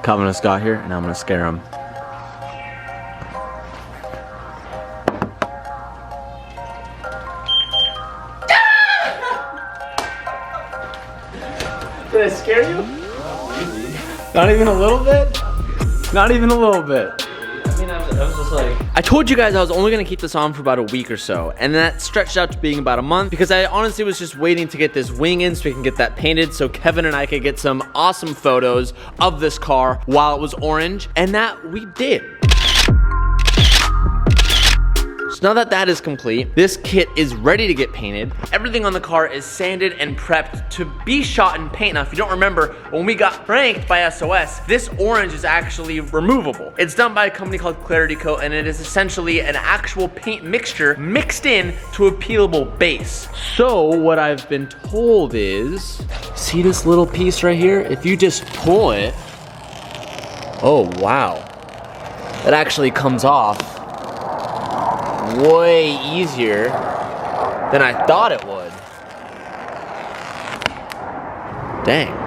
Calvin just got here, and I'm gonna scare him. Did I scare you? Not even a little bit? Not even a little bit. I mean, I was just like... I told you guys I was only gonna keep this on for about a week or so, and that stretched out to being about a month because I honestly was just waiting to get this wing in so we can get that painted so Kevin and I could get some awesome photos of this car while it was orange, and that we did. So now that that is complete, this kit is ready to get painted. Everything on the car is sanded and prepped to be shot in paint. Now, if you don't remember, when we got pranked by SOS, this orange is actually removable. It's done by a company called Clarity Coat, and it is essentially an actual paint mixture mixed in to a peelable base. So what I've been told is, see this little piece right here? If you just pull it, oh wow, it actually comes off way easier than I thought it would. Dang.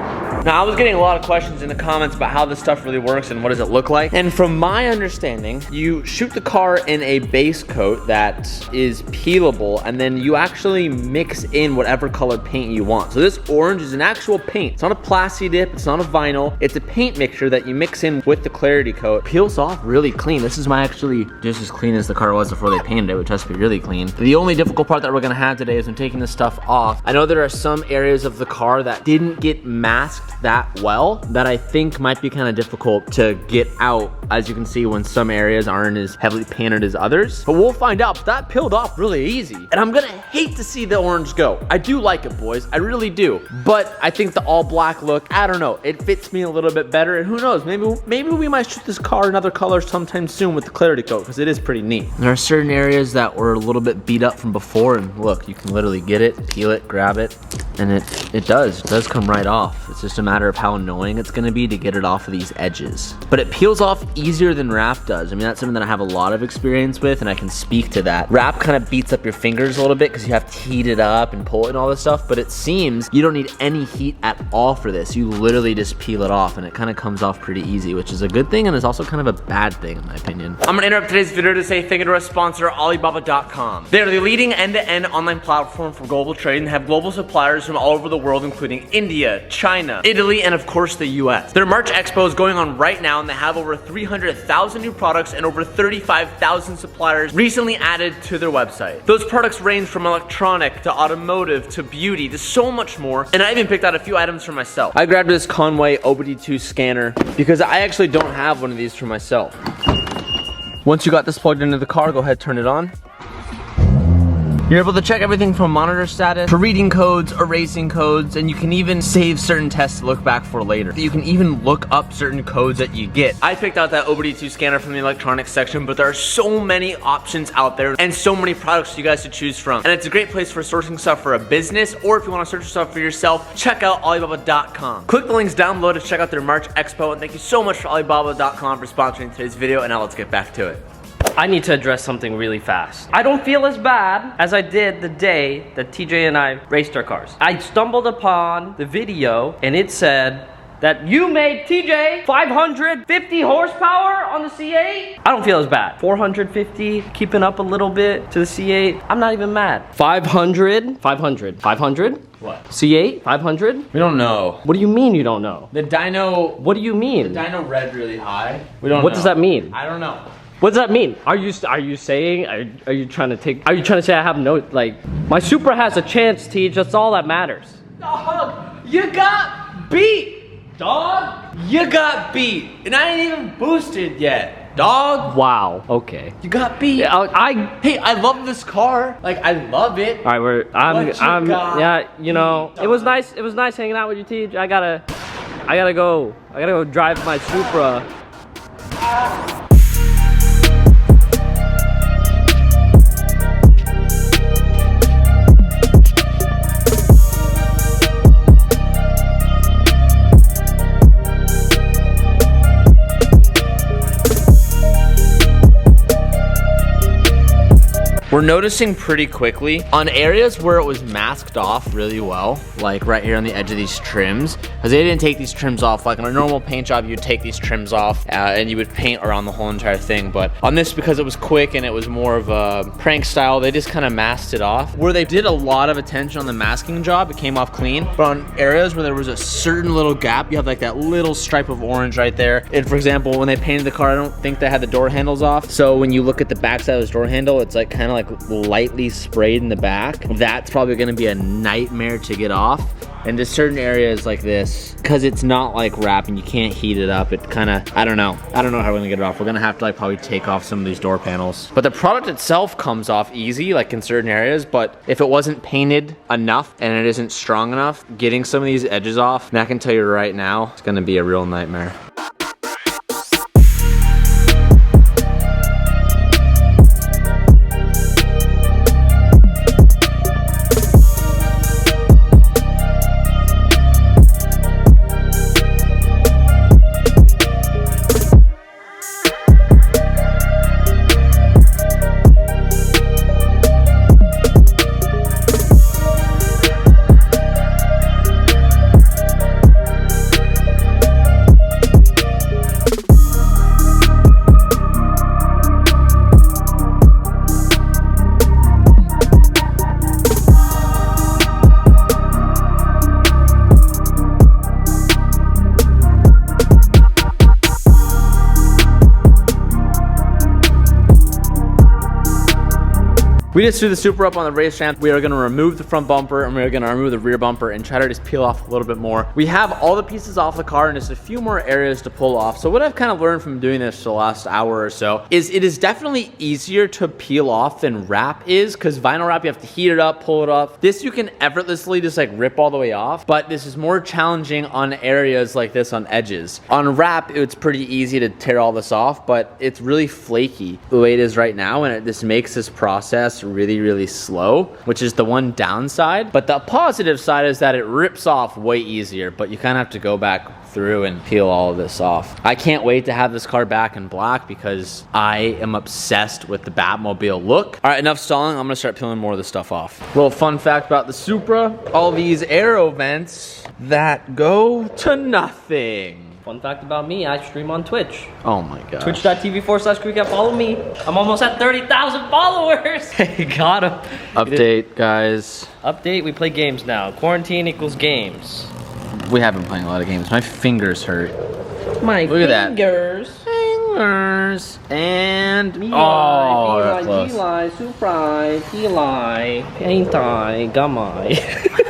Now, I was getting a lot of questions in the comments about how this stuff really works and what does it look like. And from my understanding, you shoot the car in a base coat that is peelable, and then you actually mix in whatever colored paint you want. So this orange is an actual paint. It's not a plasti dip, it's not a vinyl. It's a paint mixture that you mix in with the Clarity Coat. Peels off really clean. This is my actually just as clean as the car was before they painted it, which has to be really clean. The only difficult part that we're gonna have today is when taking this stuff off. I know there are some areas of the car that didn't get masked that well that I think might be kind of difficult to get out, as you can see, when some areas aren't as heavily painted as others. But we'll find out. But that peeled off really easy. And I'm gonna hate to see the orange go. I do like it, boys. I really do. But I think the all black look, I don't know, it fits me a little bit better. And who knows, maybe we might shoot this car another color sometime soon with the Clarity Coat, because it is pretty neat. There are certain areas that were a little bit beat up from before, and look, you can literally get it, peel it, grab it, and it does come right off. It's just a matter of how annoying it's gonna be to get it off of these edges. But it peels off easier than wrap does. I mean, that's something that I have a lot of experience with, and I can speak to that. Wrap kind of beats up your fingers a little bit because you have to heat it up and pull it and all this stuff, but it seems you don't need any heat at all for this. You literally just peel it off, and it kind of comes off pretty easy, which is a good thing, and is also kind of a bad thing in my opinion. I'm gonna interrupt today's video to say thank you to our sponsor, Alibaba.com. They're the leading end-to-end online platform for global trade and have global suppliers from all over the world, including India, China, Italy, and of course the US. Their March Expo is going on right now, and they have over 300,000 new products and over 35,000 suppliers recently added to their website. Those products range from electronic to automotive to beauty to so much more, and I even picked out a few items for myself. I grabbed this Conway OBD2 scanner because I actually don't have one of these for myself. Once you got this plugged into the car, go ahead, turn it on. You're able to check everything from monitor status to reading codes, erasing codes, and you can even save certain tests to look back for later. You can even look up certain codes that you get. I picked out that OBD2 scanner from the electronics section, but there are so many options out there and so many products for you guys to choose from. And it's a great place for sourcing stuff for a business, or if you want to search stuff for yourself, check out Alibaba.com. Click the links down below to check out their March Expo, and thank you so much for Alibaba.com for sponsoring today's video, and now let's get back to it. I need to address something really fast. I don't feel as bad as I did the day that TJ and I raced our cars. I stumbled upon the video and it said that you made TJ 550 horsepower on the C8. I don't feel as bad. 450, keeping up a little bit to the C8. I'm not even mad. 500. What? C8, 500? We don't know. What do you mean you don't know? The dyno... What do you mean? The dyno read really high. We don't know. What does that mean? I don't know. What does that mean? Are you saying, are you trying to say I have no, like, my Supra has a chance, Teej, that's all that matters. Dog, you got beat, dog. You got beat, and I ain't even boosted yet, dog. Wow, okay. You got beat. Yeah, hey, I love this car. Like, I love it. All right, yeah, you know, it was nice hanging out with you, Teej. I gotta go drive my Supra. we're noticing pretty quickly on areas where it was masked off really well, like right here on the edge of these trims, because they didn't take these trims off. Like on a normal paint job, you'd take these trims off and you would paint around the whole entire thing. But on this, because it was quick and it was more of a prank style, they just kind of masked it off. Where they did a lot of attention on the masking job, it came off clean. But on areas where there was a certain little gap, you have like that little stripe of orange right there. And for example, when they painted the car, I don't think they had the door handles off. So when you look at the back side of this door handle, it's like kind of like lightly sprayed in the back. That's probably gonna be a nightmare to get off. And there's certain areas like this, because it's not like wrap and you can't heat it up, it kind of, I don't know how we're gonna get it off. We're gonna have to like probably take off some of these door panels. But the product itself comes off easy, like in certain areas, but if it wasn't painted enough and it isn't strong enough, getting some of these edges off, and I can tell you right now, it's gonna be a real nightmare. We just threw the Supra up on the race ramp. We are gonna remove the front bumper and we're gonna remove the rear bumper and try to just peel off a little bit more. We have all the pieces off the car and just a few more areas to pull off. So what I've kind of learned from doing this for the last hour or so is it is definitely easier to peel off than wrap is, because vinyl wrap, you have to heat it up, pull it off. This you can effortlessly just like rip all the way off, but this is more challenging on areas like this on edges. On wrap, it's pretty easy to tear all this off, but it's really flaky the way it is right now, and it just makes this process really slow, which is the one downside. But the positive side is that it rips off way easier, but you kind of have to go back through and peel all of this off. I can't wait to have this car back in black because I am obsessed with the Batmobile look. All right, enough stalling. I'm gonna start peeling more of this stuff off. Little fun fact about the Supra, all these aero vents that go to nothing. Fun fact about me, I stream on Twitch. Oh my gosh. Twitch.tv/Creekcap, follow me. I'm almost at 30,000 followers. Hey, got him. Update, guys. Update, we play games now. Quarantine equals games. We have been playing a lot of games. My fingers hurt. My Look at fingers. Fingers. And Eli, that's close. Eli, Supra, Eli, Paintai, Gamai.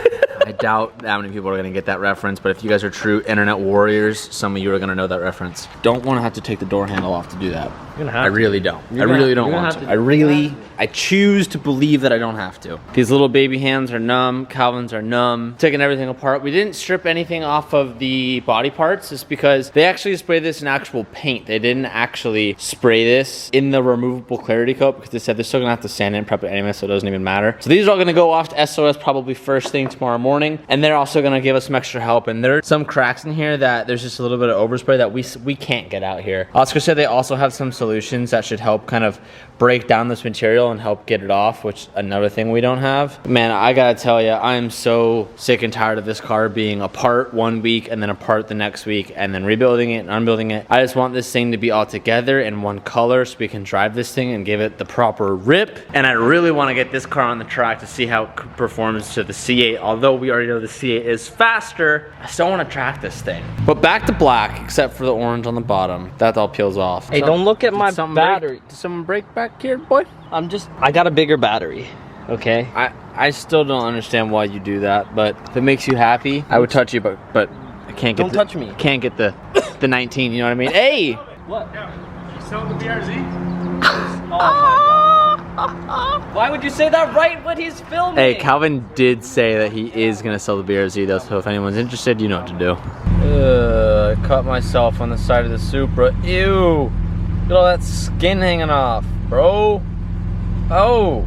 I doubt how many people are gonna get that reference, but if you guys are true internet warriors, some of you are gonna know that reference. Don't want to have to take the door handle off to do that. You're gonna have I really don't. I gonna really have- don't you're want gonna to. have to. I choose to believe that I don't have to. These little baby hands are numb. Calvin's are numb. Taking everything apart. We didn't strip anything off of the body parts just because they actually sprayed this in actual paint. They didn't actually spray this in the removable clarity coat because they said they're still gonna have to sand it and prep it anyway, so it doesn't even matter. So these are all gonna go off to SOS probably first thing tomorrow morning, and they're also gonna give us some extra help. And there's some cracks in here that there's just a little bit of overspray that we can't get out here. Oscar said they also have some solutions that should help kind of break down this material and help get it off, which another thing we don't have. Man, I gotta tell you, I am so sick and tired of this car being apart one week and then apart the next week and then rebuilding it and unbuilding it. I just want this thing to be all together in one color so we can drive this thing and give it the proper rip. And I really want to get this car on the track to see how it performs to the C8. Although we already know the C8 is faster, I still want to track this thing. But back to black, except for the orange on the bottom. That all peels off. Hey, don't look at my battery. Did someone break back here, boy? I got a bigger battery, okay? I still don't understand why you do that, but if it makes you happy, I would touch you, but I can't get Don't touch me. Can't get the 19, you know what I mean? Hey! What? Yeah, you selling the BRZ? Why would you say that right when he's filming? Hey, Calvin did say that he is gonna sell the BRZ though, so if anyone's interested, you know what to do. I cut myself on the side of the Supra. Ew! Look at all that skin hanging off, bro. Oh!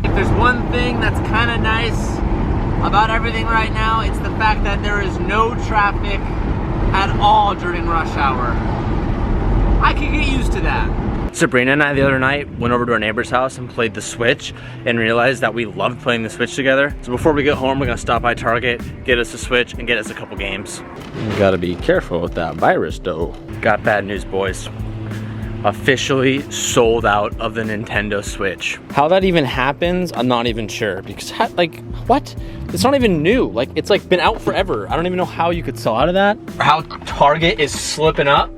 If there's one thing that's kind of nice about everything right now, it's the fact that there is no traffic at all during rush hour. I could get used to that. Sabrina and I the other night went over to our neighbor's house and played the Switch and realized that we loved playing the Switch together. So before we get home, we're gonna stop by Target, get us a Switch, and get us a couple games. You gotta be careful with that virus though. Got bad news, boys. Officially sold out of the Nintendo Switch. How that even happens, I'm not even sure. Because like, what? It's not even new. Like, it's like been out forever. I don't even know how you could sell out of that. Or how Target is slipping up.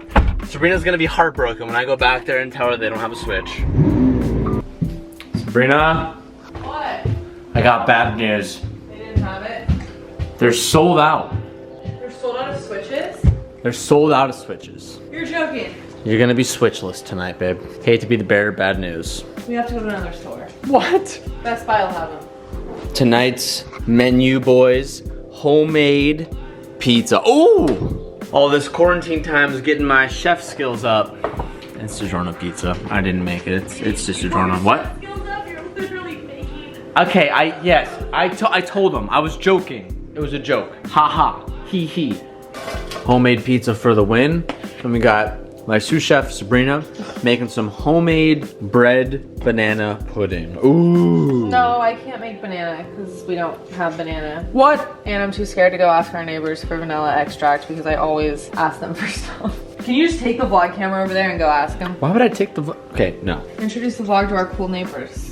Sabrina's gonna be heartbroken when I go back there and tell her they don't have a Switch. Sabrina? What? I got bad news. They didn't have it? They're sold out. They're sold out of Switches? They're sold out of Switches. You're joking. You're gonna be Switchless tonight, babe. Hate to be the bearer of bad news. We have to go to another store. What? Best Buy will have them. Tonight's menu, boys, homemade pizza. Ooh! All this quarantine time is getting my chef skills up. It's DiGiorno pizza. I didn't make it. It's just DiGiorno. What? Skills up, you're literally making. Okay, I told them. I was joking. It was a joke. Ha ha. Hee hee. Homemade pizza for the win. And we got my sous chef Sabrina making some homemade bread banana pudding. Ooh. No, I can't make banana because we don't have banana. What? And I'm too scared to go ask our neighbors for vanilla extract because I always ask them for stuff. Can you just take the vlog camera over there and go ask them? Why would I take the okay, no. Introduce the vlog to our cool neighbors.